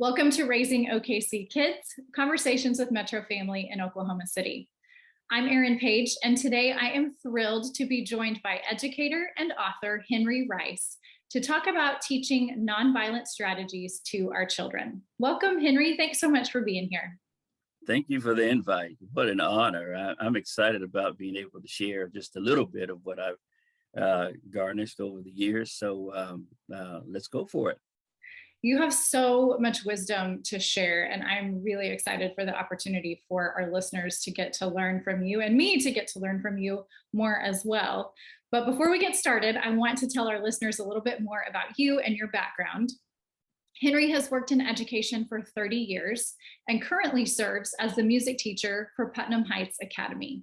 Welcome to Raising OKC Kids, Conversations with Metro Family in Oklahoma City. I'm Erin Page, and today I am thrilled to be joined by educator and author Henry Rice to talk about teaching nonviolent strategies to our children. Welcome, Henry. Thanks so much for being here. Thank you for the invite. What an honor. I'm excited about being able to share just a little bit of what I've garnished over the years. So let's go for it. You have so much wisdom to share, and I'm really excited for the opportunity for our listeners to get to learn from you and me to get to learn from you more as well. But before we get started, I want to tell our listeners a little bit more about you and your background. Henry has worked in education for 30 years and currently serves as the music teacher for Putnam Heights Academy.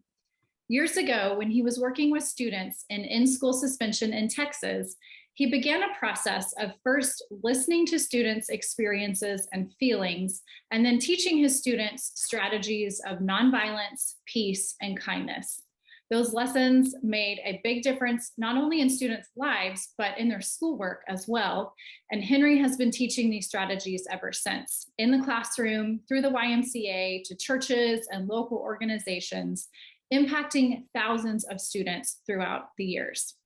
Years ago, when he was working with students in in-school suspension in Texas, he began a process of first listening to students' experiences and feelings, and then teaching his students strategies of nonviolence, peace, and kindness. Those lessons made a big difference, not only in students' lives, but in their schoolwork as well. And Henry has been teaching these strategies ever since, in the classroom, through the YMCA, to churches and local organizations, impacting thousands of students throughout the years.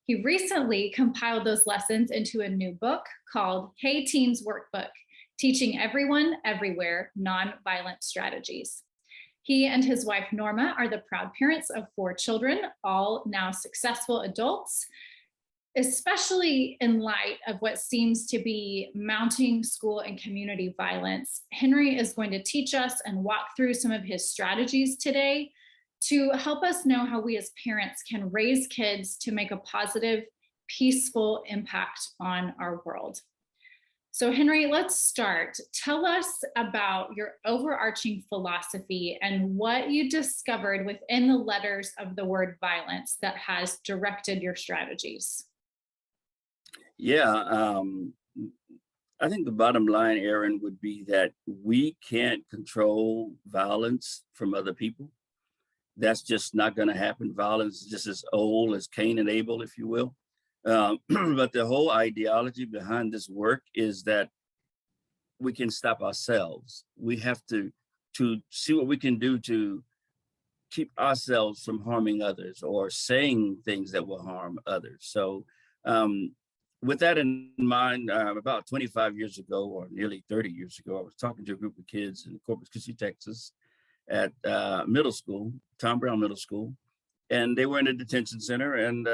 He recently compiled those lessons into a new book called Hey TEENS Workbook, Teaching Everyone, Everywhere, Nonviolent Strategies. He and his wife, Norma, are the proud parents of 4 children, all now successful adults. Especially in light of what seems to be mounting school and community violence, Henry is going to teach us and walk through some of his strategies today to help us know how we as parents can raise kids to make a positive, peaceful impact on our world. So Henry, let's start. Tell us about your overarching philosophy and what you discovered within the letters of the word violence that has directed your strategies. Yeah, I think the bottom line, Erin, would be that we can't control violence from other people. That's just not going to happen. Violence is just as old as Cain and Abel, if you will. But the whole ideology behind this work is that we can stop ourselves. We have to see what we can do to keep ourselves from harming others or saying things that will harm others. So with that in mind, about 25 years ago, or nearly 30 years ago, I was talking to a group of kids in Corpus Christi, Texas, at middle school, Tom Brown Middle School, and they were in a detention center. And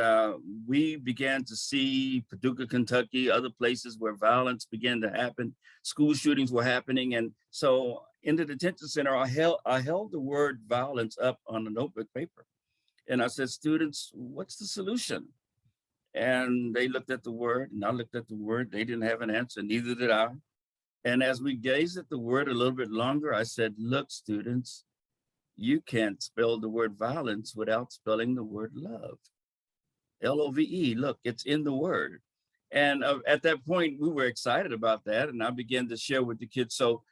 we began to see Paducah, Kentucky, other places where violence began to happen. School shootings were happening. And so in the detention center, I held the word violence up on a notebook paper. And I said, students, what's the solution? And they looked at the word, and I looked at the word. They didn't have an answer, neither did I. And as we gazed at the word a little bit longer, I said, look, students, you can't spell the word violence without spelling the word love. Love. Look, it's in the word. And at that point, we were excited about that. And I began to share with the kids. So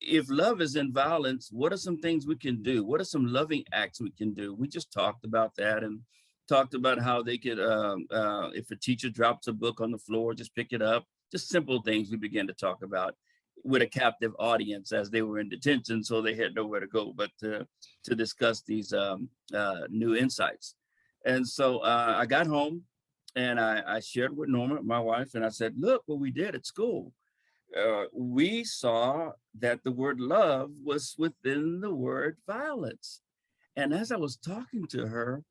if love is in violence, what are some things we can do? What are some loving acts we can do? We just talked about that and talked about how they could, if a teacher drops a book on the floor, just pick it up. Just simple things we began to talk about with a captive audience as they were in detention, so they had nowhere to go but to discuss these new insights. And so I got home and I shared with Norma, my wife, and I said, look what we did at school. We saw that the word love was within the word violence. And as I was talking to her,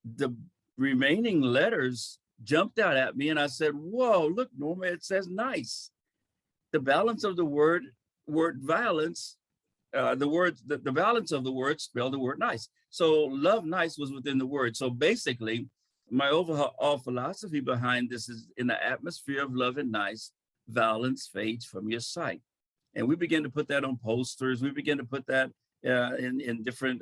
the remaining letters jumped out at me and I said, whoa, look, Norma, it says nice. The balance of the word violence, the balance of the word spelled the word nice. So love nice was within the word. So basically, my overall philosophy behind this is in the atmosphere of love and nice, violence fades from your sight. And we began to put that on posters. We began to put that in different,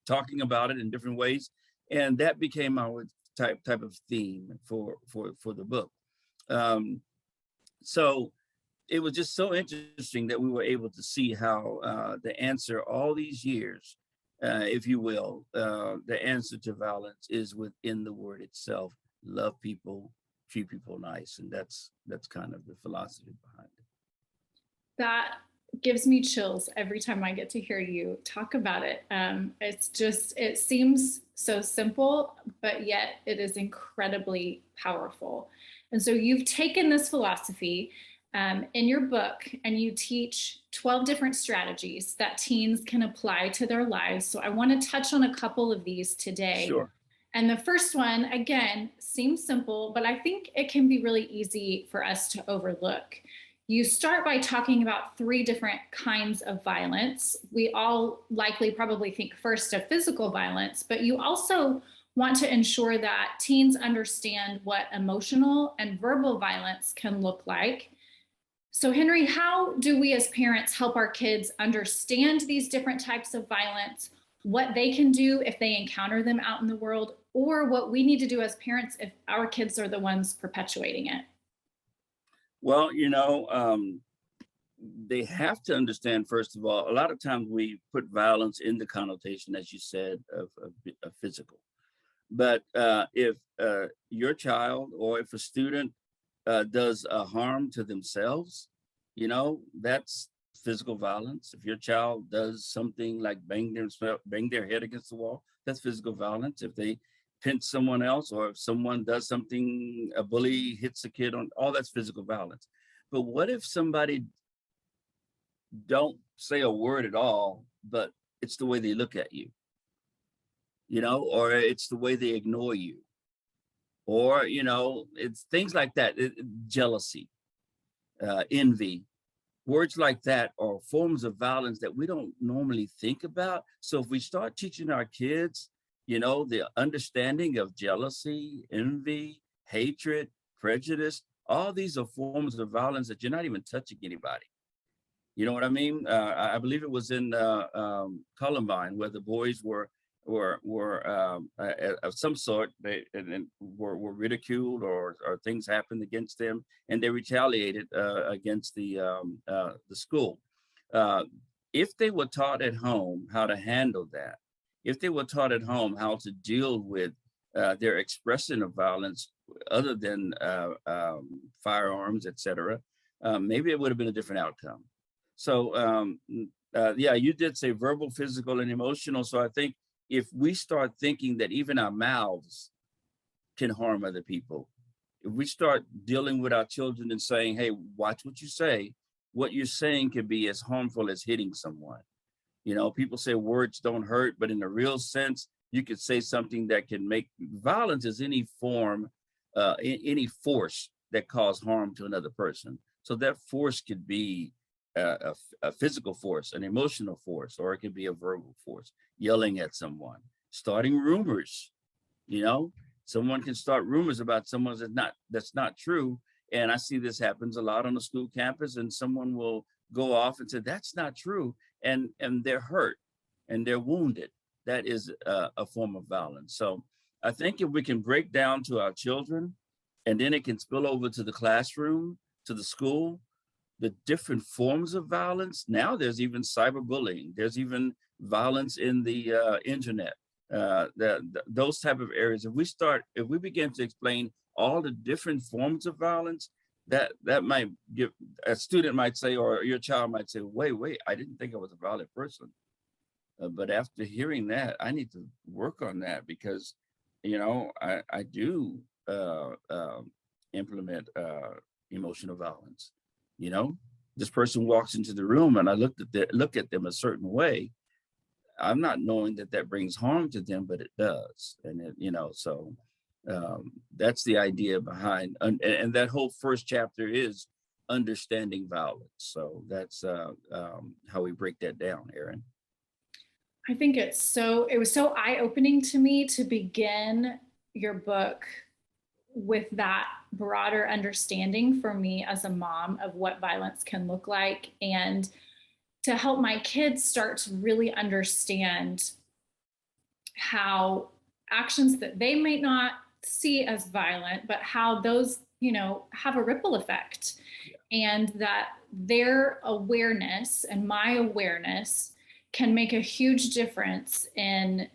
talking about it in different ways. And that became our type of theme for the book. So it was just so interesting that we were able to see how the answer all these years, if you will, the answer to violence is within the word itself. Love people, treat people nice. And that's kind of the philosophy behind it. That gives me chills every time I get to hear you talk about it. It's just, it seems so simple, but yet it is incredibly powerful. And so you've taken this philosophy in your book and you teach 12 different strategies that teens can apply to their lives. So I want to touch on a couple of these today. Sure. And the first one, again, seems simple, but I think it can be really easy for us to overlook. You start by talking about 3 different kinds of violence. We all likely probably think first of physical violence, but you also want to ensure that teens understand what emotional and verbal violence can look like. So Henry, how do we as parents help our kids understand these different types of violence, what they can do if they encounter them out in the world, or what we need to do as parents if our kids are the ones perpetuating it? Well, they have to understand, first of all, a lot of times we put violence in the connotation, as you said, of physical. But if your child or if a student does harm to themselves, that's physical violence. If your child does something like bang their head against the wall, that's physical violence. If they pinch someone else, or if someone does something, a bully hits a kid on, all that's physical violence. But what if somebody don't say a word at all, but it's the way they look at you, or it's the way they ignore you, or, it's things like that, jealousy, envy, words like that are forms of violence that we don't normally think about. So if we start teaching our kids, the understanding of jealousy, envy, hatred, prejudice, all these are forms of violence that you're not even touching anybody. You know what I mean? I believe it was in Columbine, where the boys were of some sort. They were ridiculed, or things happened against them, and they retaliated against the school. If they were taught at home how to handle that, if they were taught at home how to deal with their expression of violence other than firearms, etc., maybe it would have been a different outcome. So yeah, you did say verbal, physical, and emotional. So I think if we start thinking that even our mouths can harm other people, if we start dealing with our children and saying, hey, watch what you say, what you're saying can be as harmful as hitting someone. People say words don't hurt, but in a real sense, you could say something that can make violence is any form, any force that cause harm to another person. So that force could be a physical force, an emotional force, or it could be a verbal force, yelling at someone, starting rumors. Someone can start rumors about someone that's not true. And I see this happens a lot on the school campus, and someone will go off and say, that's not true. And they're hurt and they're wounded. That is a form of violence. So I think if we can break down to our children, and then it can spill over to the classroom, to the school, the different forms of violence. Now there's even cyberbullying. There's even violence in the internet. Those type of areas. If we begin to explain all the different forms of violence, that might give, a student might say, or your child might say, wait, I didn't think I was a violent person. But after hearing that, I need to work on that, because, I do implement emotional violence. This person walks into the room and I look at them a certain way. I'm not knowing that brings harm to them, but it does. And so that's the idea behind, and that whole first chapter is understanding violence. So that's how we break that down, Erin. I think it was so eye-opening to me to begin your book with that broader understanding for me as a mom of what violence can look like, and to help my kids start to really understand how actions that they might not see as violent, but how those, have a ripple effect. Yeah. And that their awareness and my awareness can make a huge difference in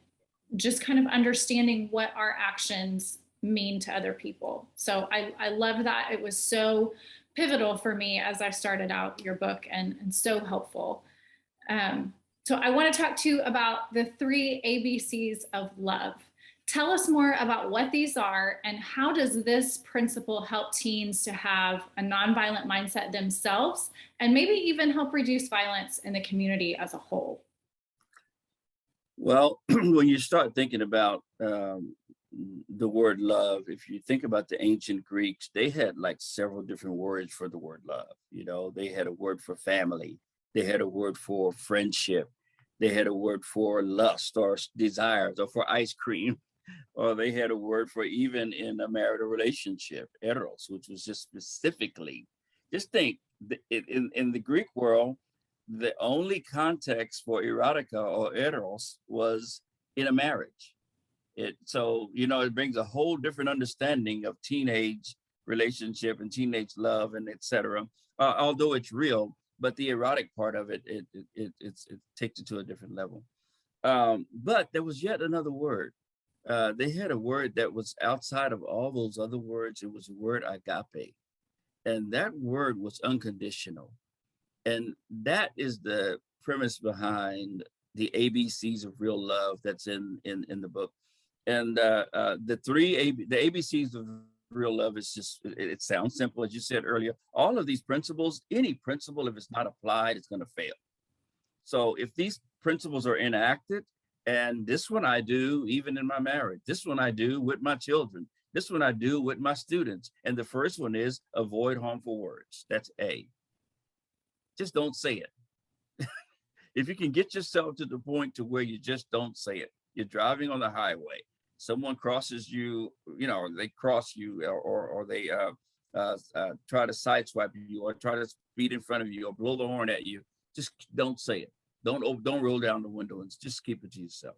just kind of understanding what our actions mean to other people. So I love that. It was so pivotal for me as I started out your book, and so helpful. Um, so I want to talk to you about the three ABCs of love. Tell us more about what these are, and how does this principle help teens to have a nonviolent mindset themselves, and maybe even help reduce violence in the community as a whole? Well, when you start thinking about the word love, if you think about the ancient Greeks, they had like several different words for the word love. You know, they had a word for family, they had a word for friendship, they had a word for lust or desires, or for ice cream, or they had a word for even in a marital relationship, eros, which was just specifically, just think, in the Greek world, the only context for erotica or eros was in a marriage. So, you know, it brings a whole different understanding of teenage relationship and teenage love and etc. Although it's real, but the erotic part of it takes it to a different level. But there was yet another word. They had a word that was outside of all those other words. It was the word agape, and that word was unconditional. And that is the premise behind the ABCs of real love that's in the book. And the ABCs of real love is just, it sounds simple, as you said earlier. All of these principles, any principle, if it's not applied, it's going to fail. So if these principles are enacted, and this one I do even in my marriage, this one I do with my children, this one I do with my students. And the first one is avoid harmful words. That's A. Just don't say it. If you can get yourself to the point to where you just don't say it, you're driving on the highway, someone crosses you, you know, they cross you, or they try to sideswipe you, or try to speed in front of you, or blow the horn at you, just don't say it. Don't roll down the window, and just keep it to yourself.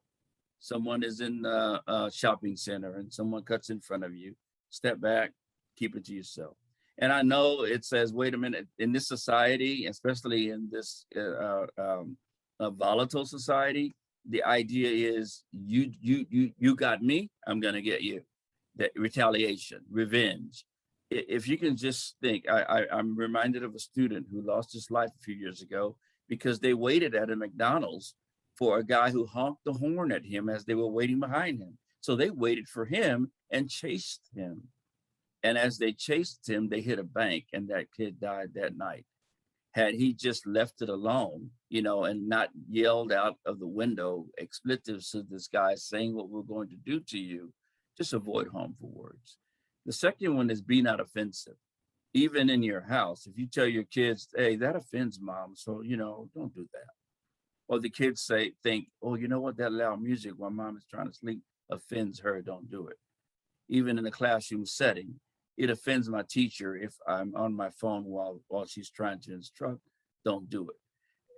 Someone is in a shopping center and someone cuts in front of you, step back, keep it to yourself. And I know it says, wait a minute, in this society, especially in this volatile society, the idea is you got me, I'm gonna get you. That retaliation, revenge. If you can just think, I'm reminded of a student who lost his life a few years ago because they waited at a McDonald's for a guy who honked the horn at him as they were waiting behind him. So they waited for him and chased him. And as they chased him, they hit a bank, and that kid died that night. Had he just left it alone, you know, and not yelled out of the window expletives to this guy saying what we're going to do to you, just avoid harmful words. The second one is be not offensive. Even in your house, if you tell your kids, hey, that offends mom, so, you know, don't do that. Or the kids think, oh, you know what, that loud music while mom is trying to sleep offends her, don't do it. Even in a classroom setting, it offends my teacher if I'm on my phone while she's trying to instruct, don't do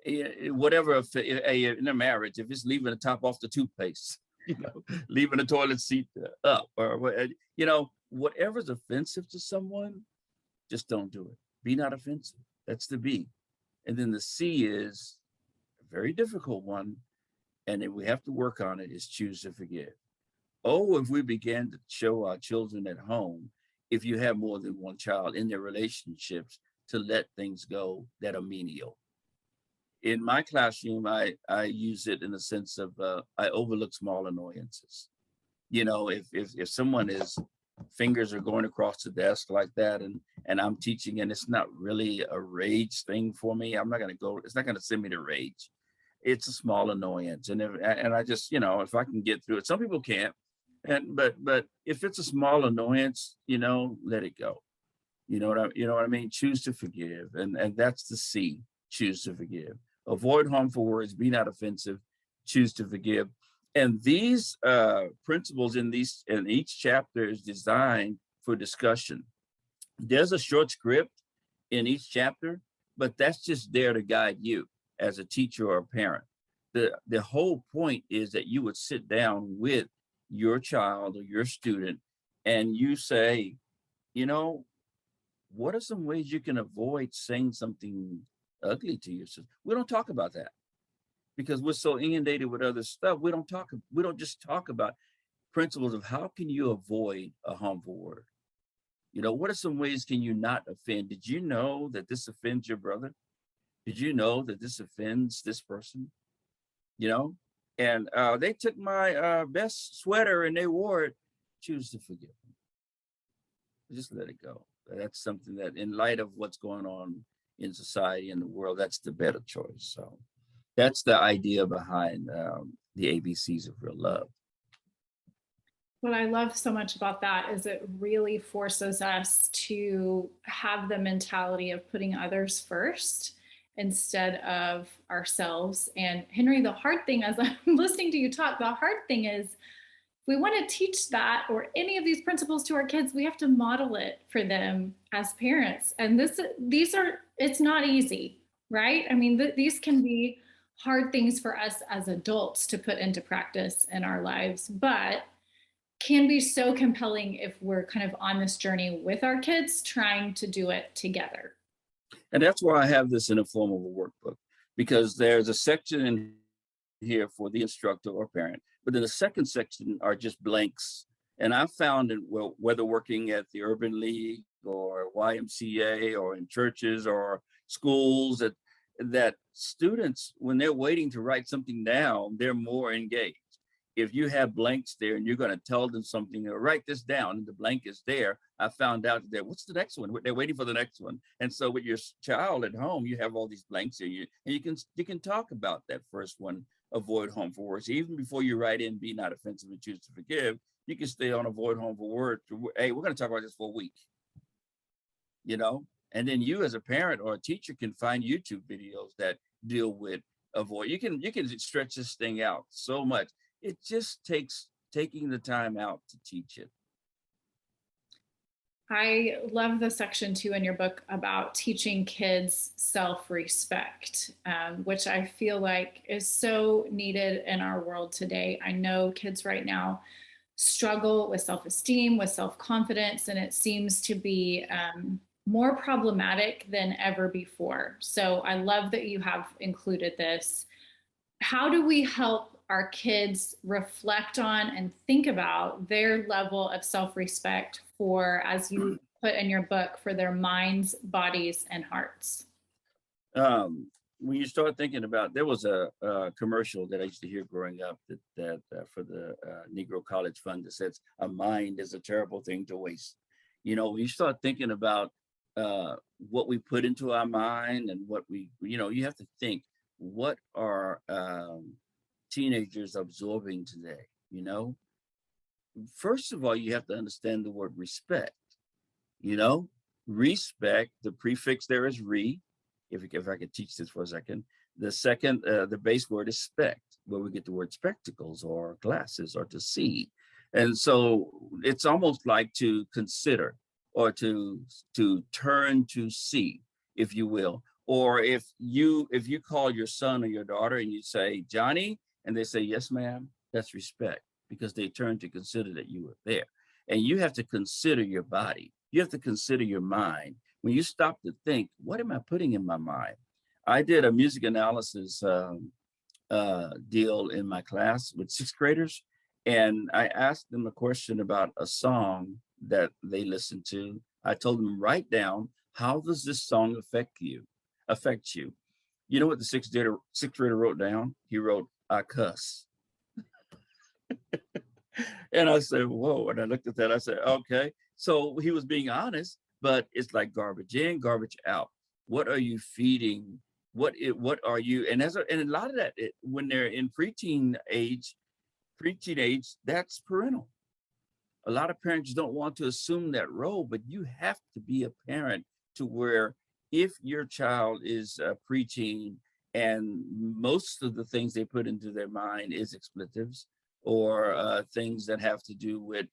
it. Whatever, in a marriage, if it's leaving the top off the toothpaste, you know, leaving the toilet seat up, or, you know, whatever's offensive to someone, just don't do it. Be not offensive. That's the B. And then the C is a very difficult one, and we have to work on it, is choose to forgive. Oh, if we began to show our children at home, if you have more than one child in their relationships, to let things go that are menial. In my classroom, I use it in the sense of I overlook small annoyances. You know, if someone is fingers are going across the desk like that, and I'm teaching, and it's not really a rage thing for me, I'm not going to go. It's not going to send me to rage. It's a small annoyance, and I just, you know, if I can get through it. Some people can't, but if it's a small annoyance, you know, let it go. You know what I mean. Choose to forgive, and that's the C. Choose to forgive. Avoid harmful words. Be not offensive. Choose to forgive. And these principles in each chapter is designed for discussion. There's a short script in each chapter, but that's just there to guide you as a teacher or a parent. The whole point is that you would sit down with your child or your student, and you say, you know, what are some ways you can avoid saying something ugly to your sister? We don't talk about that because we're so inundated with other stuff. We don't just talk about principles of how can you avoid a harmful word? What are some ways can you not offend? Did you know that this offends your brother? Did you know that this offends this person? You know, and they took my best sweater and they wore it. Choose to forgive them. Just let it go. That's something that, in light of what's going on in society and the world, that's the better choice. So that's the idea behind the ABCs of real love. What I love so much about that is it really forces us to have the mentality of putting others first instead of ourselves. And Henry, the hard thing, as I'm listening to you talk, the hard thing is if we want to teach that or any of these principles to our kids, we have to model it for them as parents. And it's not easy, right? I mean, these can be hard things for us as adults to put into practice in our lives, but can be so compelling if we're kind of on this journey with our kids, trying to do it together. And that's why I have this in a form of a workbook, because there's a section in here for the instructor or parent, but then the second section are just blanks. And I found whether working at the Urban League or YMCA or in churches or schools, that students, when they're waiting to write something down, they're more engaged. If you have blanks there and you're going to tell them something, or write this down, and the blank is there, I found out that what's the next one? They're waiting for the next one. And so with your child at home, you have all these blanks here, and you can talk about that first one, avoid harmful words. Even before you write in, be not offensive and choose to forgive, you can stay on avoid harmful words. Hey, we're going to talk about this for a week, and then you as a parent or a teacher can find YouTube videos that deal with avoid. You can stretch this thing out so much. It just takes taking the time out to teach it. I love the section too in your book about teaching kids self-respect, which I feel like is so needed in our world today. I know kids right now struggle with self-esteem, with self-confidence, and it seems to be more problematic than ever before. So I love that you have included this. How do we help our kids reflect on and think about their level of self-respect for, as you put in your book, for their minds, bodies, and hearts? When you start thinking about, there was a commercial that I used to hear growing up that for the Negro College Fund that says, "A mind is a terrible thing to waste." When you start thinking about what we put into our mind and what you have to think, what are teenagers absorbing today? First of all, you have to understand the word respect. Respect, the prefix there is re. If I could teach this for a second. The second, the base word is spect, where we get the word spectacles or glasses or to see. And so it's almost like to consider or to turn to see, if you will. Or if you call your son or your daughter and you say, "Johnny," and they say, "Yes, ma'am," that's respect, because they turn to consider that you were there. And you have to consider your body. You have to consider your mind. When you stop to think, what am I putting in my mind? I did a music analysis deal in my class with sixth graders, and I asked them a question about a song that they listened to. I told them, write down, how does this song affect you? You know what the sixth grader wrote down? He wrote, "I cuss." And I said, whoa. And I looked at that. I said, okay. So he was being honest, but it's like garbage in, garbage out. What are you feeding? What are you? And a lot of that, when they're in preteen age, that's parental. A lot of parents don't want to assume that role, but you have to be a parent to where if your child is preteen and most of the things they put into their mind is expletives or things that have to do with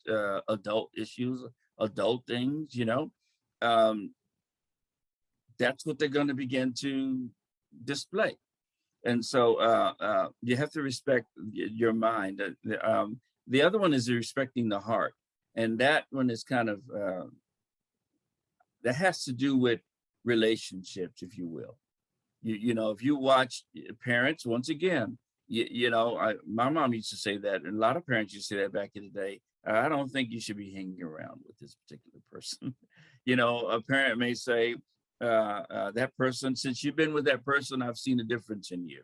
adult issues, adult things, that's what they're going to begin to display. And so you have to respect your mind. The other one is respecting the heart. And that one is kind of, that has to do with relationships, if you will. If you watch parents, once again, my mom used to say that, and a lot of parents used to say that back in the day. I don't think you should be hanging around with this particular person. A parent may say, that person, since you've been with that person, I've seen a difference in you.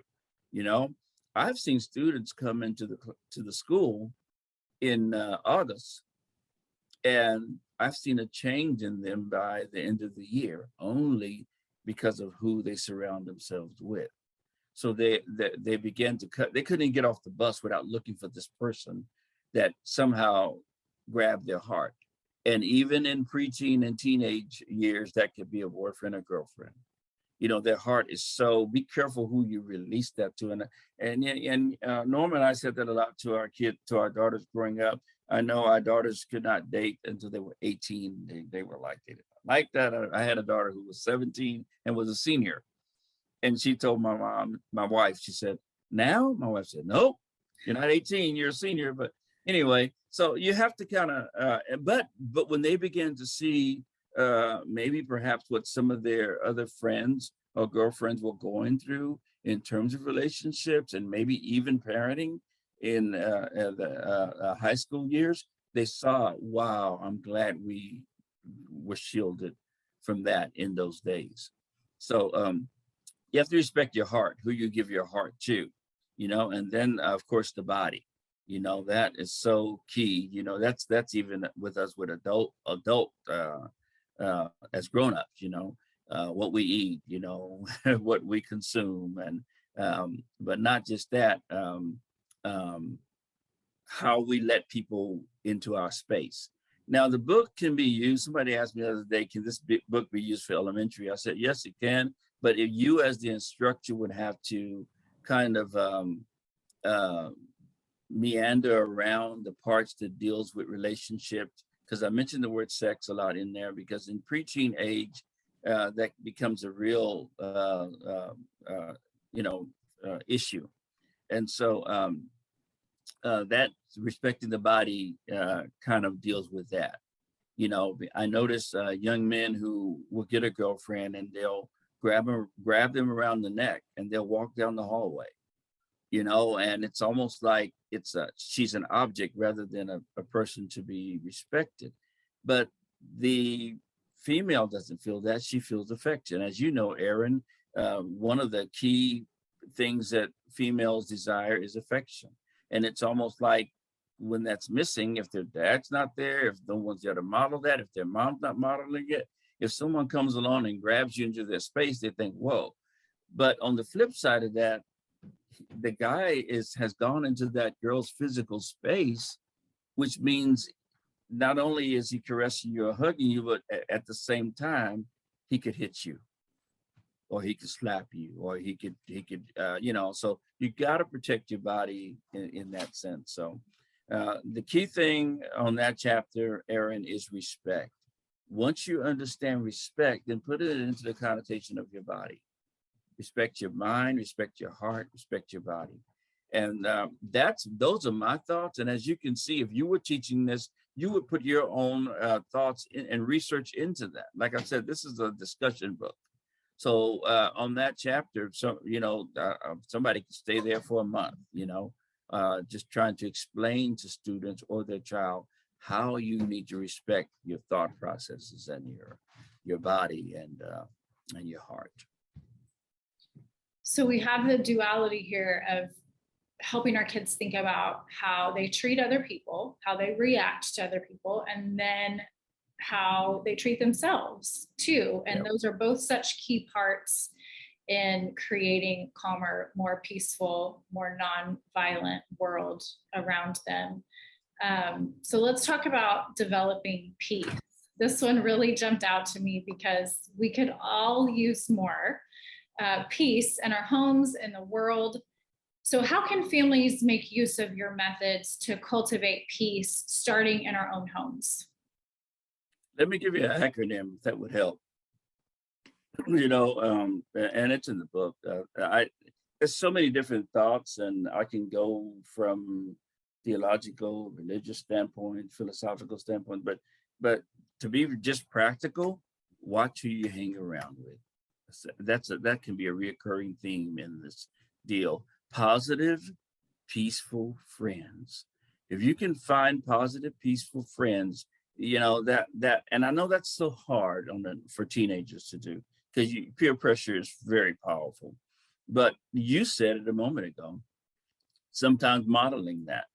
You know, I've seen students come into the school in August, and I've seen a change in them by the end of the year, only because of who they surround themselves with. So they began to cut. They couldn't get off the bus without looking for this person that somehow grabbed their heart. And even in preteen and teenage years, that could be a boyfriend or girlfriend. Their heart is so. Be careful who you release that to. And Norma and I said that a lot to our daughters growing up. I know our daughters could not date until they were 18. They were like, they didn't like that. I had a daughter who was 17 and was a senior. And she told my wife, she said, now? My wife said, nope, you're not 18, you're a senior. But anyway, so you have to kind of, but when they began to see maybe perhaps what some of their other friends or girlfriends were going through in terms of relationships and maybe even parenting in the high school years, they saw, wow, I'm glad we were shielded from that in those days. So, you have to respect your heart, who you give your heart to, and then of course the body, that is so key. That's even with us with adult as grown-ups, what we eat, what we consume, and but not just that, how we let people into our space. Now, the book can be used. Somebody asked me the other day, can this book be used for elementary? I said, yes, it can. But if you as the instructor would have to kind of meander around the parts that deals with relationships, because I mentioned the word sex a lot in there, because in preteen age, that becomes a real, issue. And so that respecting the body kind of deals with that. I notice young men who will get a girlfriend and they'll grab them around the neck and they'll walk down the hallway, and it's almost like she's an object rather than a person to be respected. But the female doesn't feel that. She feels affection. As you know, Aaron, one of the key things that females desire is affection. And it's almost like when that's missing, if their dad's not there, if no one's there to model that, if their mom's not modeling it, if someone comes along and grabs you into their space, they think, whoa. But on the flip side of that, the guy has gone into that girl's physical space, which means not only is he caressing you or hugging you, but at the same time, he could hit you, or he could slap you, or he could, so you got to protect your body in that sense. So the key thing on that chapter, Aaron, is respect. Once you understand respect, then put it into the connotation of your body. Respect your mind, respect your heart, respect your body. And those are my thoughts. And as you can see, if you were teaching this, you would put your own thoughts and research into that. Like I said, this is a discussion book. So on that chapter, somebody can stay there for a month, just trying to explain to students or their child how you need to respect your thought processes and your body and your heart. So we have the duality here of helping our kids think about how they treat other people, how they react to other people, and then how they treat themselves too. And yep. Those are both such key parts in creating calmer, more peaceful, more non-violent world around them. So let's talk about developing peace. This one really jumped out to me because we could all use more peace in our homes, in the world. So how can families make use of your methods to cultivate peace starting in our own homes? Let me give you an acronym that would help. And it's in the book. There's so many different thoughts, and I can go from theological, religious standpoint, philosophical standpoint, but to be just practical, watch who you hang around with. That can be a reoccurring theme in this deal. positive, peaceful friends. If you can find positive, peaceful friends, and I know that's so hard for teenagers to do because peer pressure is very powerful. But you said it a moment ago, sometimes modeling that,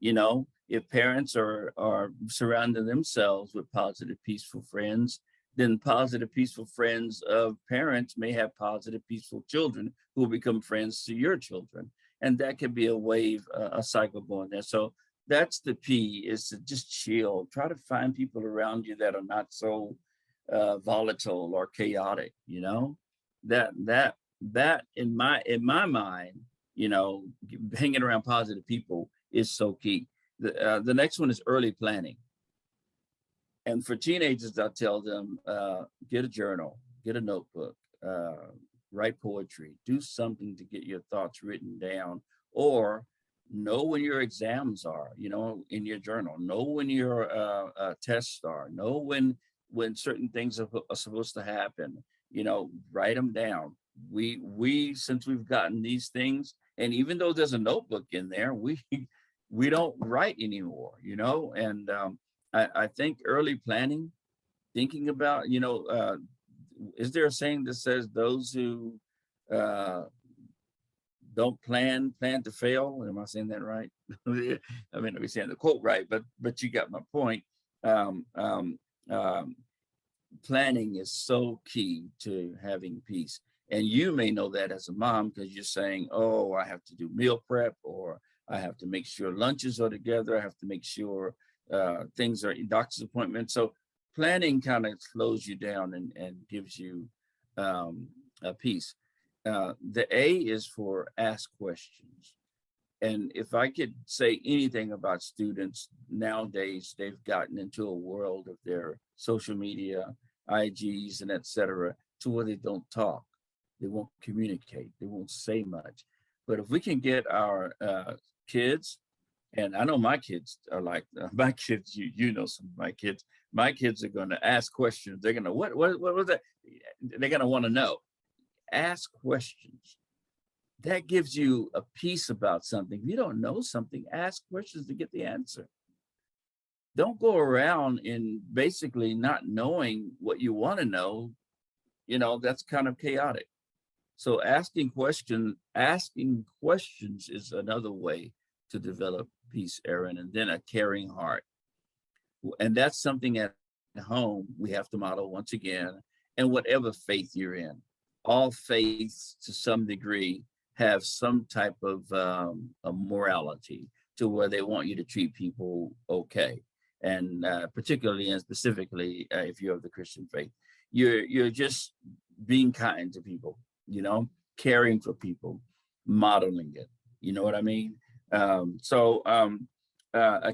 if parents are surrounding themselves with positive, peaceful friends, then positive, peaceful friends of parents may have positive, peaceful children who will become friends to your children. And that could be a wave, a cycle going there. So that's the P, is to just chill. Try to find people around you that are not so volatile or chaotic, that in my mind, hanging around positive people is so key. The next one is early planning. And for teenagers, I'll tell them, get a journal, get a notebook, write poetry, do something to get your thoughts written down, or know when your exams are, in your journal, know when your tests are, know when certain things are supposed to happen, write them down. We since we've gotten these things, and even though there's a notebook in there, we don't write anymore, and I think early planning, thinking about, is there a saying that says those who don't plan to fail? Am I saying that right? I mean, I'm saying the quote right, but you got my point. Um, um, um, Planning is so key to having peace. And you may know that as a mom because you're saying, oh, I have to do meal prep, or I have to make sure lunches are together. I have to make sure things are doctor's appointments. So planning kind of slows you down and gives you a peace. The A is for ask questions. And if I could say anything about students nowadays, they've gotten into a world of their social media, IGs, and et cetera, to where they don't talk. They won't communicate. They won't say much. But if we can get our kids, and I know my kids are like my kids. You know some of my kids. My kids are going to ask questions. They're going to what was that? They're going to want to know. Ask questions. That gives you a piece about something. If you don't know something, ask questions to get the answer. Don't go around in basically not knowing what you want to know. That's kind of chaotic. So asking questions is another way to develop peace, Aaron, and then a caring heart. And that's something at home we have to model once again, and whatever faith you're in. All faiths to some degree have some type of a morality to where they want you to treat people okay. And particularly and specifically, if you're of the Christian faith, you're just being kind to people, caring for people, modeling it. You know what I mean? A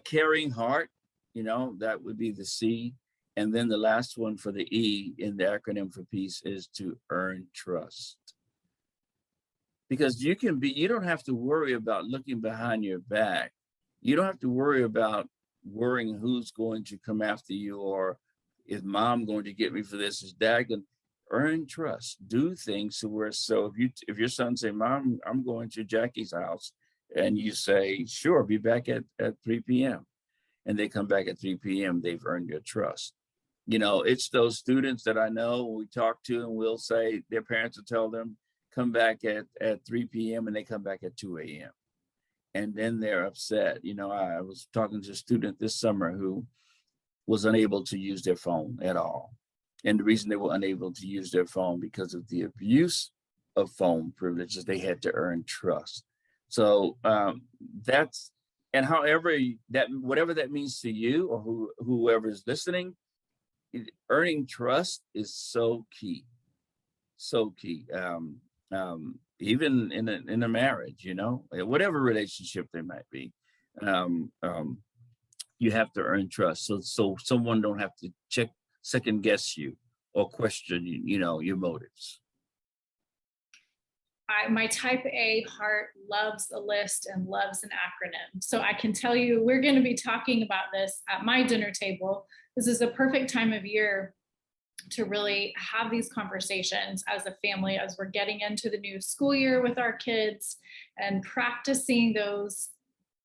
caring heart, that would be the C. And then the last one for the E in the acronym for peace is to earn trust. Because you don't have to worry about looking behind your back. You don't have to worry about worrying who's going to come after you, or is mom going to get me for this? Is dad going to earn trust? Do things to where, so if your son say, Mom, I'm going to Jackie's house, and you say, sure, be back at 3 p.m. And they come back at 3 p.m., they've earned your trust. It's those students that I know we talk to, and we'll say their parents will tell them, come back at 3 p.m. and they come back at 2 a.m. And then they're upset. I was talking to a student this summer who was unable to use their phone at all. And the reason they were unable to use their phone because of the abuse of phone privileges, they had to earn trust. So that's, and however whatever that means to you or whoever is listening, earning trust is so key. So key. Even in a marriage, whatever relationship there might be, you have to earn trust. So someone don't have to second guess you or question, your motives. My type A heart loves a list and loves an acronym. So I can tell you, we're going to be talking about this at my dinner table. This is a perfect time of year to really have these conversations as a family as we're getting into the new school year with our kids, and practicing those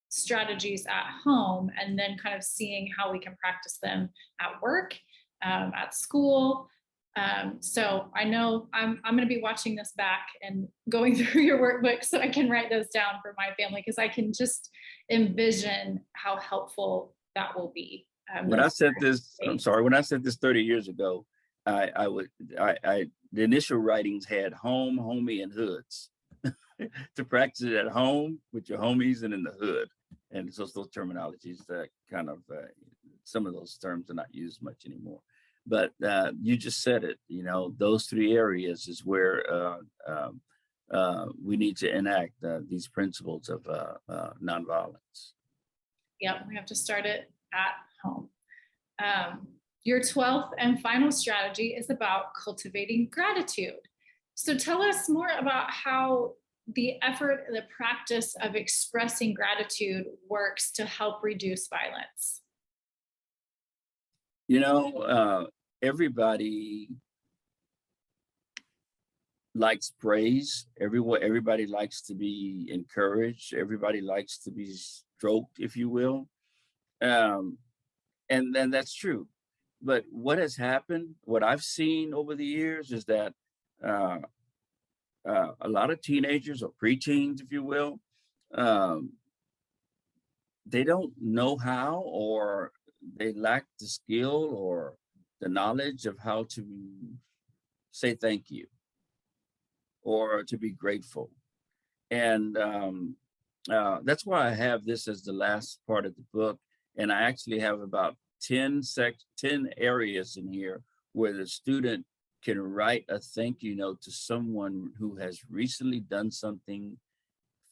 strategies at home, and then kind of seeing how we can practice them at work, at school. So I know I'm going to be watching this back and going through your workbook so I can write those down for my family, because I can just envision how helpful that will be. When I said this, I'm sorry, when I said this 30 years ago, the initial writings had home, homie, and hoods to practice it at home with your homies and in the hood. And so those terminologies that kind of, some of those terms are not used much anymore. But you just said it, you know, those three areas is where we need to enact these principles of nonviolence. Yep, we have to start it at home. Your 12th and final strategy is about cultivating gratitude. So tell us more about how the effort, the practice of expressing gratitude works to help reduce violence. You know, everybody likes praise. Everybody likes to be encouraged. Everybody likes to be stroked, if you will. And then that's true. But what has happened, what I've seen over the years is that a lot of teenagers or preteens, if you will, um, they don't know how, or they lack the skill or the knowledge of how to say thank you or to be grateful. And that's why I have this as the last part of the book. And I actually have about 10 areas in here where the student can write a thank you note to someone who has recently done something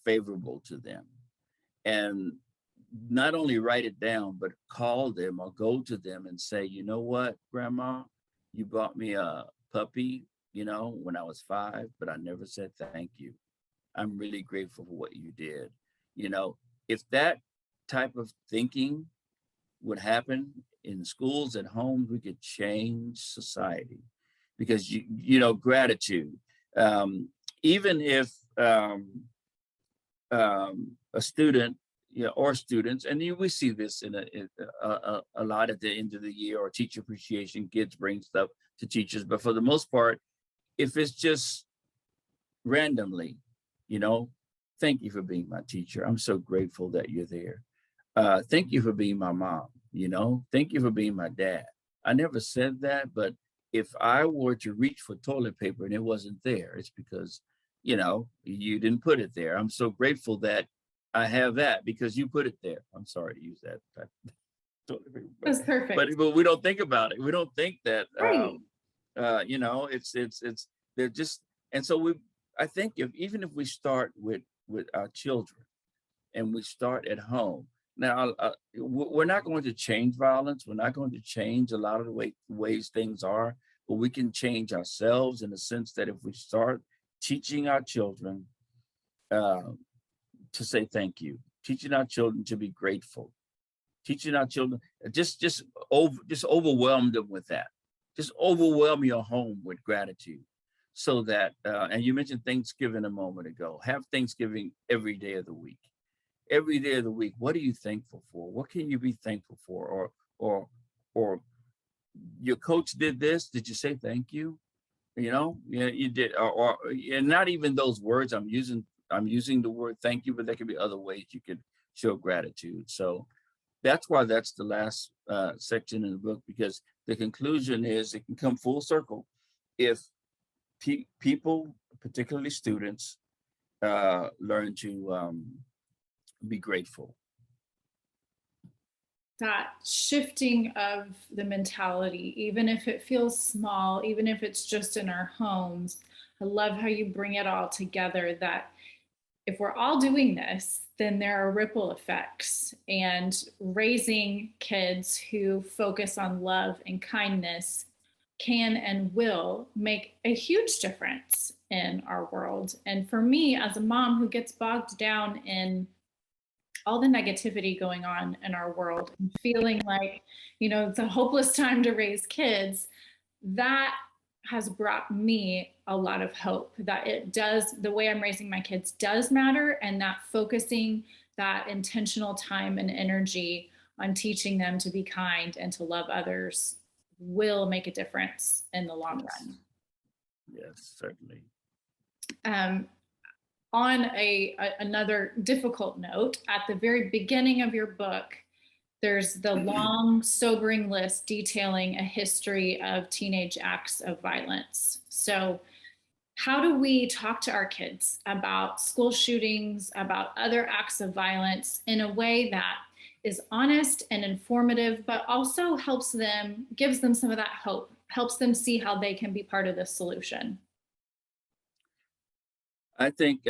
favorable to them. And not only write it down, but call them or go to them and say, you know what, Grandma, you bought me a puppy, you know, when I was 5, but I never said thank you. I'm really grateful for what you did. You know, if that type of thinking would happen in schools, at home, we could change society. Because you know, gratitude. Even if a student, you know, or students, and we see this in a lot at the end of the year, or teacher appreciation, kids bring stuff to teachers. But for the most part, if it's just randomly, you know, thank you for being my teacher. I'm so grateful that you're there. Thank you for being my mom, you know, thank you for being my dad. I never said that, but if I were to reach for toilet paper and it wasn't there, it's because, you know, you didn't put it there. I'm so grateful that I have that because you put it there. I'm sorry to use that toilet paper, That's perfect. but we don't think about it. We don't think that, Right. you know, they're just, and so I think even if we start with our children and we start at home. Now, we're not going to change violence. We're not going to change a lot of the ways things are, but we can change ourselves in the sense that if we start teaching our children to say thank you, teaching our children to be grateful, teaching our children, just overwhelm them with that. Just overwhelm your home with gratitude, so that, and you mentioned Thanksgiving a moment ago. Have Thanksgiving every day of the week. Every day of the week, what are you thankful for? What can you be thankful for? Or your coach did this. Did you say thank you? You know, yeah, you did. And not even those words I'm using. I'm using the word thank you, but there could be other ways you could show gratitude. So that's why that's the last section in the book, because the conclusion is it can come full circle if people, particularly students, learn to be grateful. That shifting of the mentality, even if it feels small, even if it's just in our homes. I love how you bring it all together, that if we're all doing this, then there are ripple effects, and raising kids who focus on love and kindness can and will make a huge difference in our world. And for me, as a mom who gets bogged down in all the negativity going on in our world and feeling like, you know, it's a hopeless time to raise kids, that has brought me a lot of hope that it does, the way I'm raising my kids does matter, and that focusing that intentional time and energy on teaching them to be kind and to love others will make a difference in the long Yes. run. Yes, certainly. Um, on another difficult note, at the very beginning of your book, there's the long, sobering list detailing a history of teenage acts of violence. So, how do we talk to our kids about school shootings, about other acts of violence in a way that is honest and informative, but also helps them, gives them some of that hope, helps them see how they can be part of the solution? I think,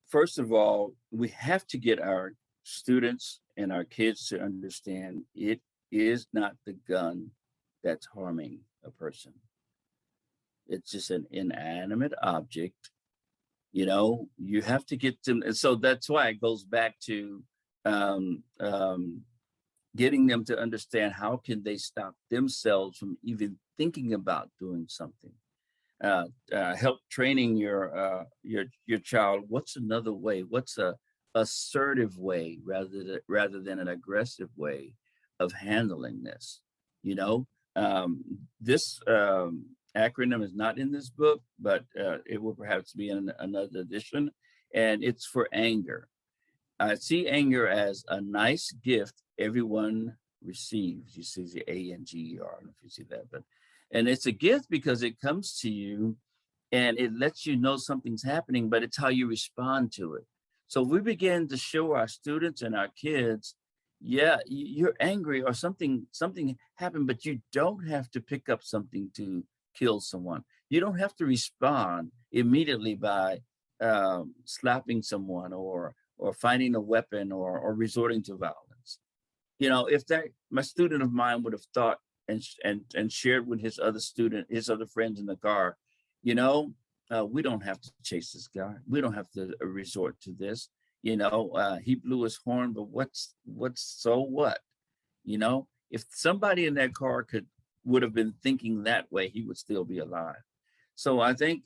first of all, we have to get our students and our kids to understand it is not the gun that's harming a person. It's just an inanimate object. You have to get them. And so that's why it goes back to um, um, getting them to understand how can they stop themselves from even thinking about doing something. Help training your child. What's another way? What's a assertive way rather than an aggressive way of handling this? You know, this acronym is not in this book, but it will perhaps be in another edition, and it's for anger. I see anger as a nice gift everyone receives. You see the ANGER. I don't know if you see that, but and it's a gift because it comes to you and it lets you know something's happening, but it's how you respond to it. So we begin to show our students and our kids, yeah, you're angry or something happened, but you don't have to pick up something to kill someone. You don't have to respond immediately by slapping someone or finding a weapon or resorting to violence. If that my student of mine would have thought and shared with his other friends in the car, you know, we don't have to chase this guy. We don't have to resort to this. He blew his horn, but what's so what? If somebody in that car would have been thinking that way, he would still be alive. So I think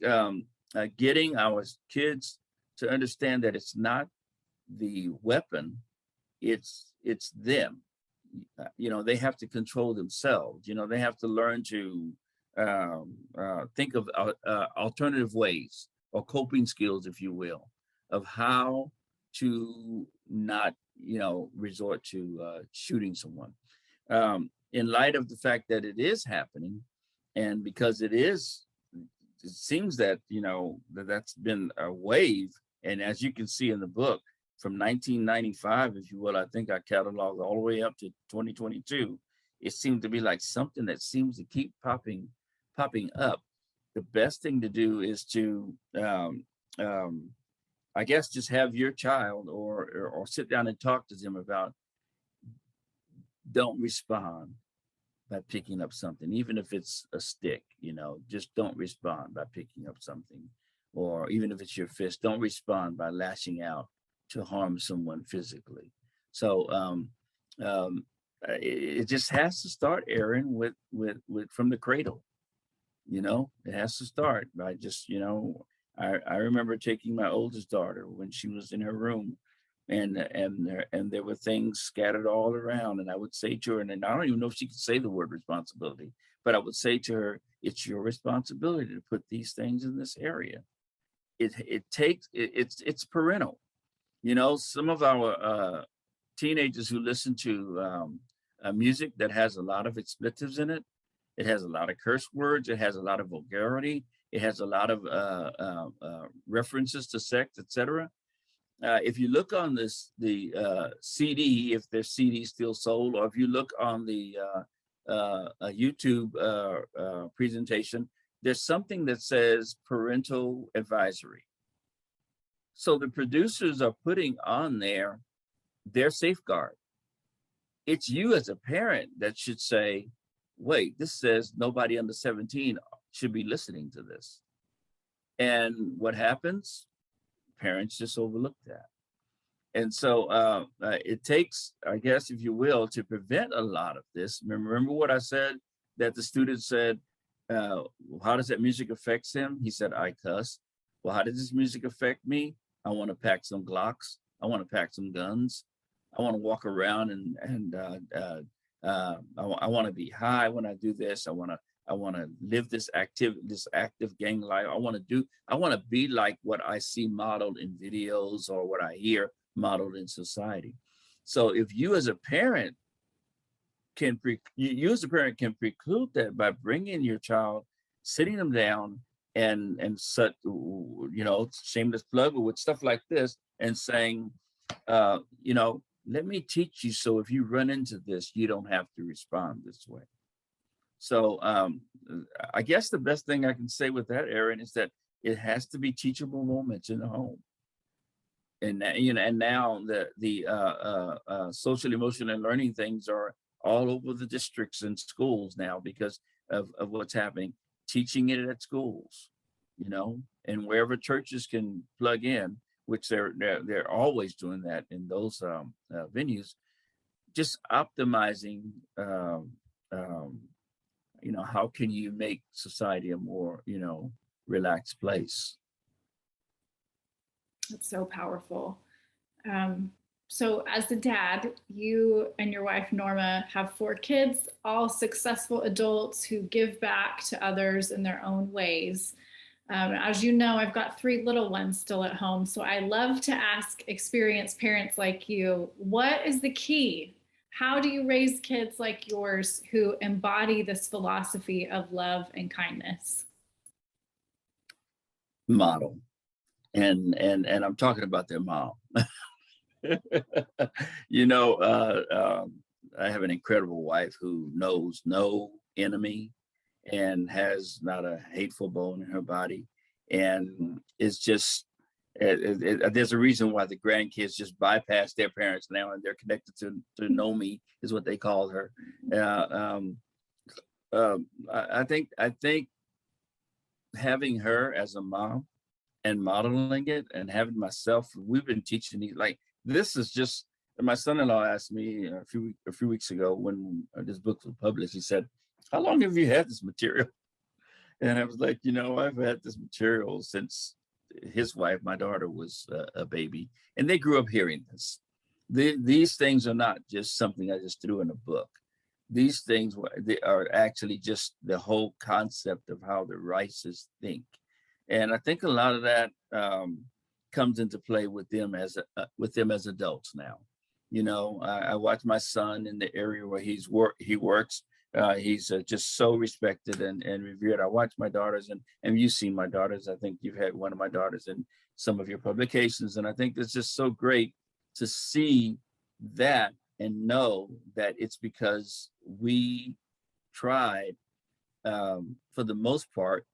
getting our kids to understand that it's not the weapon, it's them. They have to control themselves. They have to learn to think of alternative ways or coping skills, if you will, of how to not resort to shooting someone. In light of the fact that it is happening, and because it seems that that's been a wave. And as you can see in the book, from 1995, if you will, I think I cataloged all the way up to 2022. It seemed to be like something that seems to keep popping up. The best thing to do is to I guess just have your child or sit down and talk to them about, don't respond by picking up something, even if it's a stick. Just don't respond by picking up something. Or even if it's your fist, don't respond by lashing out to harm someone physically. So it just has to start, Aaron, with from the cradle. It has to start by just, I remember taking my oldest daughter when she was in her room, and there were things scattered all around, and I would say to her, and I don't even know if she could say the word responsibility, but I would say to her, it's your responsibility to put these things in this area. It's parental. Some of our teenagers who listen to music that has a lot of expletives in it. It has a lot of curse words. It has a lot of vulgarity. It has a lot of references to sex, etc. If you look on the CD, if there's CD still sold, or if you look on the YouTube presentation, there's something that says parental advisory. So the producers are putting on there their safeguard. It's you as a parent that should say, wait, this says nobody under 17 should be listening to this. And what happens? Parents just overlook that. And so it takes, I guess, if you will, to prevent a lot of this. Remember what I said? that the student said, how does that music affect him? He said, I cuss. Well, how does this music affect me? I want to pack some Glocks. I want to pack some guns. I want to walk around I want to be high when I do this. I want to live this active gang life. I want to be like what I see modeled in videos or what I hear modeled in society. So if you as a parent you as a parent can preclude that by bringing your child, sitting them down and such, shameless plug with stuff like this and saying, let me teach you, so if you run into this, you don't have to respond this way. So I guess the best thing I can say with that, Aaron, is that it has to be teachable moments in the home. And and now the social, emotional, and learning things are all over the districts and schools now because of what's happening. Teaching it at schools, and wherever churches can plug in, which they're always doing that in those venues. Just optimizing, how can you make society a more, relaxed place? That's so powerful. So as a dad, you and your wife, Norma, have 4 kids, all successful adults who give back to others in their own ways. As you know, I've got 3 little ones still at home. So I love to ask experienced parents like you, what is the key? How do you raise kids like yours who embody this philosophy of love and kindness? Model. And I'm talking about their mom. I have an incredible wife who knows no enemy and has not a hateful bone in her body. And it's just, there's a reason why the grandkids just bypass their parents now and they're connected to Nomi, is what they call her. I think having her as a mom and modeling it and having myself, we've been teaching these, like, this is just, my son-in-law asked me a few weeks ago when this book was published, he said, how long have you had this material? And I was like, I've had this material since his wife, my daughter, was a baby, and they grew up hearing this. These things are not just something I just threw in a book. These things, they are actually just the whole concept of how the Rices think. And I think a lot of that comes into play with them as adults now. I watch my son in the area where he works. He's just so respected and revered. I watch my daughters, and you've seen my daughters. I think you've had one of my daughters in some of your publications. And I think it's just so great to see that and know that it's because we tried, for the most part,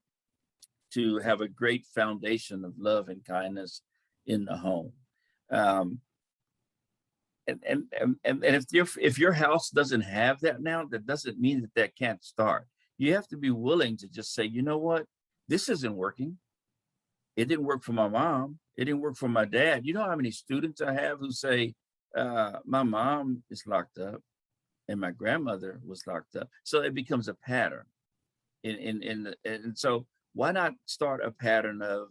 to have a great foundation of love and kindness in the home. And if your house doesn't have that now, that doesn't mean that can't start. You have to be willing to just say, you know what, this isn't working. It didn't work for my mom. It didn't work for my dad. You know how many students I have who say, my mom is locked up and my grandmother was locked up. So it becomes a pattern. And so why not start a pattern of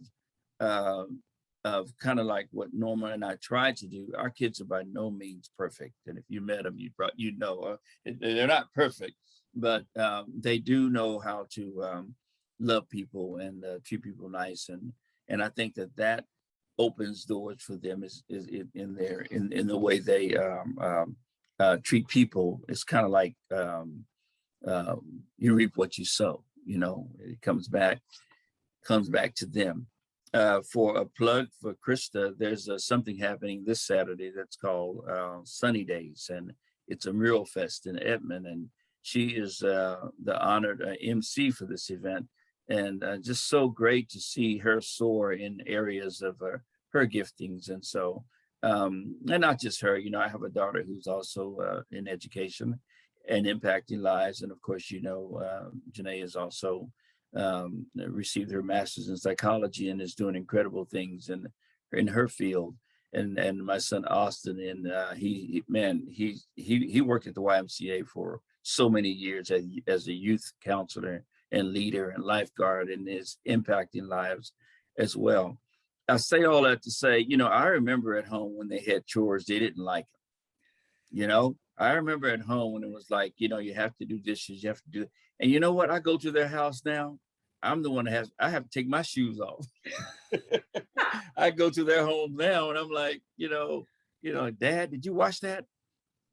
kind of like what Norma and I tried to do? Our kids are by no means perfect, and if you met them, they're not perfect, but they do know how to love people and treat people nice, and I think that opens doors for them is in the way they treat people. It's kind of like you reap what you sow. It comes back to them. For a plug for Krista, there's something happening this Saturday that's called Sunny Days, and it's a mural fest in Edmond, and she is the honored MC for this event, and just so great to see her soar in areas of her giftings. And so, and not just her, I have a daughter who's also in education and impacting lives, and of course, Janae is also received her master's in psychology and is doing incredible things in her field. And my son Austin, and he worked at the YMCA for so many years as a youth counselor and leader and lifeguard, and is impacting lives as well. I say all that to say, I remember at home when they had chores, they didn't like them. I remember at home when it was like, you have to do dishes, you have to do it. And you know what? I go to their house now. I'm the one I have to take my shoes off. I go to their home now and I'm like, Dad, did you wash that?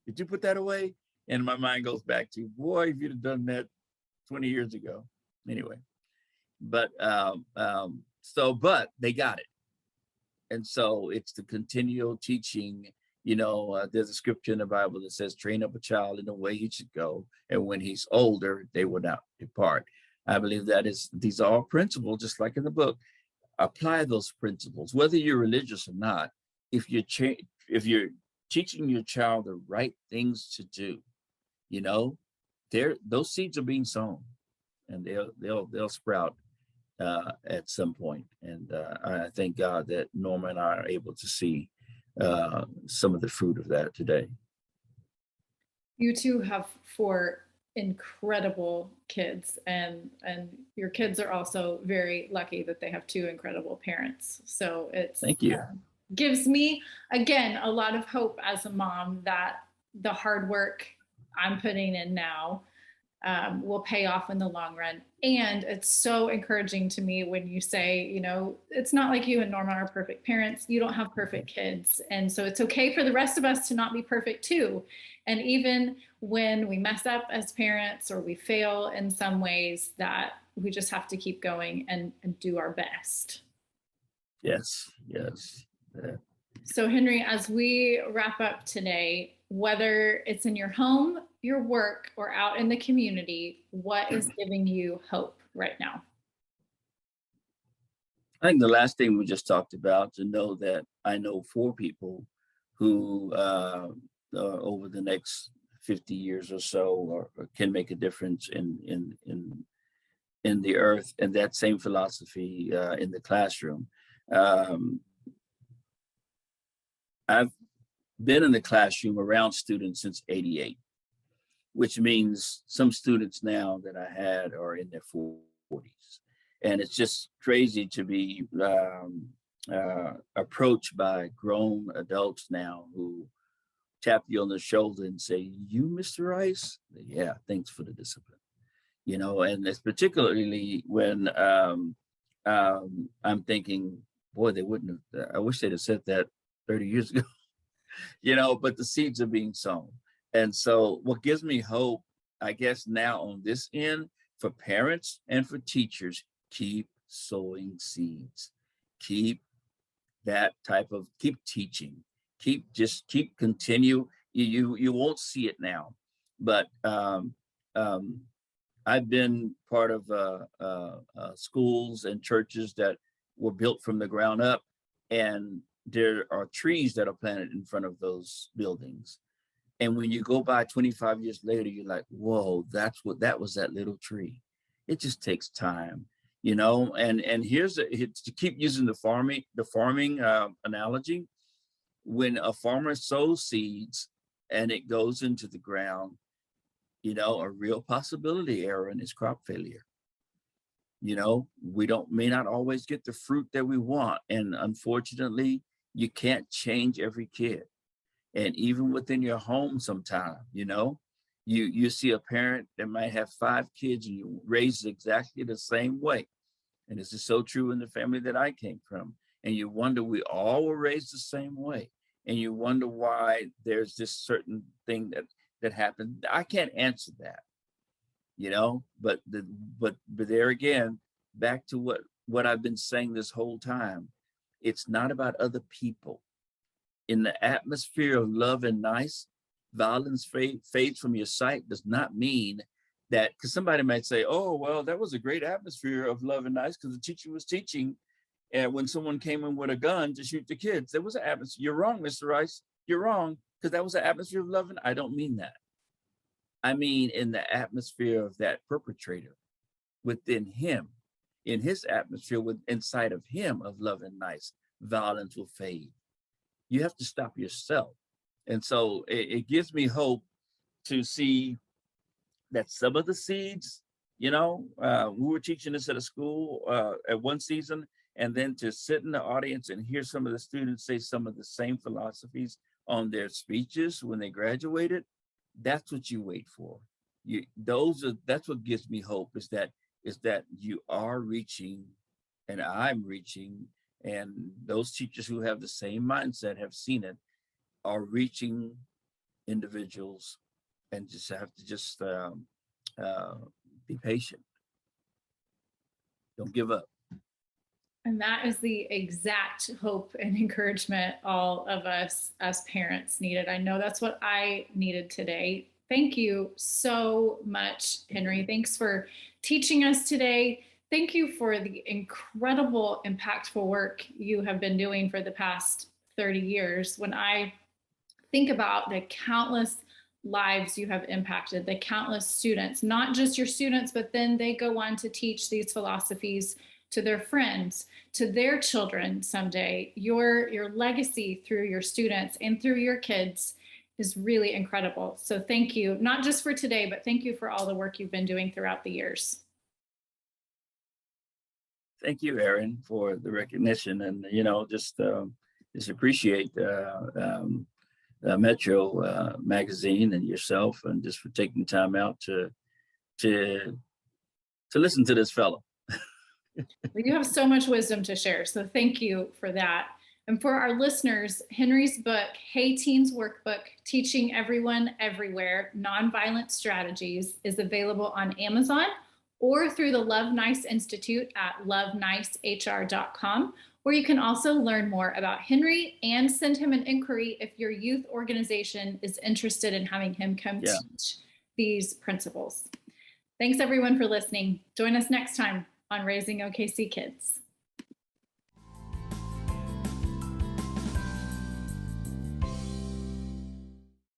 Did you put that away? And my mind goes back to, boy, if you'd have done that 20 years ago. Anyway, but but they got it. And so it's the continual teaching. There's a scripture in the Bible that says, train up a child in the way he should go, and when he's older, they will not depart. I believe these are all principles, just like in the book. Apply those principles, whether you're religious or not. If you're teaching your child the right things to do, those seeds are being sown, and they'll sprout at some point. And I thank God that Norma and I are able to see some of the fruit of that today. You two have 4 incredible kids, and your kids are also very lucky that they have 2 incredible parents. So Thank you. Gives me, again, a lot of hope as a mom that the hard work I'm putting in now will pay off in the long run. And it's so encouraging to me when you say, it's not like you and Norma are perfect parents. You don't have perfect kids. And so it's okay for the rest of us to not be perfect too. And even when we mess up as parents or we fail in some ways, that we just have to keep going and do our best. Yes. Yeah. So Henry, as we wrap up today, whether it's in your home, your work, or out in the community, what is giving you hope right now? I think the last thing we just talked about, to know that I know 4 people who over the next 50 years or so can make a difference in the earth, and that same philosophy in the classroom. I've been in the classroom around students since '88, which means some students now that I had are in their 40s. And it's just crazy to be approached by grown adults now who tap you on the shoulder and say, "You, Mr. Rice?" Yeah, thanks for the discipline. And it's particularly when I'm thinking, boy, they wouldn't have, I wish they'd have said that 30 years ago, but the seeds are being sown. And so what gives me hope, I guess, now on this end, for parents and for teachers, keep sowing seeds. Keep teaching. Keep continue. You won't see it now, but I've been part of schools and churches that were built from the ground up, and there are trees that are planted in front of those buildings. And when you go by 25 years later, you're like, whoa, that was that little tree. It just takes time, and here's to keep using the farming analogy. When a farmer sows seeds and it goes into the ground, a real possibility, Aaron, is crop failure. We may not always get the fruit that we want. And unfortunately, you can't change every kid. And even within your home sometime, you see a parent that might have 5 kids and you raise exactly the same way. And this is so true in the family that I came from. And you wonder, we all were raised the same way. And you wonder why there's this certain thing that happened. I can't answer that, but there again, back to what I've been saying this whole time. It's not about other people. In the atmosphere of love and nice, violence fades from your sight does not mean that, because somebody might say, oh, well, that was a great atmosphere of love and nice because the teacher was teaching, and when someone came in with a gun to shoot the kids, there was an atmosphere. You're wrong, Mr. Rice. You're wrong, because that was an atmosphere of love. And I don't mean that. I mean in the atmosphere of that perpetrator, within him, in his atmosphere, inside of him of love and nice, violence will fade. You have to stop yourself. And so it gives me hope to see that some of the seeds, we were teaching this at a school at one season, and then to sit in the audience and hear some of the students say some of the same philosophies on their speeches when they graduated, that's what you wait for. That's what gives me hope, is that you are reaching, and I'm reaching, and those teachers who have the same mindset have seen it, are reaching individuals, and just have to just uh, be patient. Don't give up. And that is the exact hope and encouragement all of us as parents needed. I know that's what I needed today. Thank you so much, Henry. Thanks for teaching us today. Thank you for the incredible, impactful work you have been doing for the past 30 years. When I think about the countless lives you have impacted, the countless students, not just your students, but then they go on to teach these philosophies to their friends, to their children someday. Your legacy through your students and through your kids is really incredible. So thank you, not just for today, but thank you for all the work you've been doing throughout the years. Thank you, Erin, for the recognition, and just appreciate Metro magazine and yourself, and just for taking time out to listen to this fellow. Well, you have so much wisdom to share, so thank you for that. And for our listeners, Henry's book, Hey Teens Workbook, Teaching Everyone Everywhere, Nonviolent Strategies, is available on Amazon or through the Love Nice Institute at lovenicehr.com, where you can also learn more about Henry and send him an inquiry if your youth organization is interested in having him come teach these principles. Thanks everyone for listening. Join us next time on Raising OKC Kids.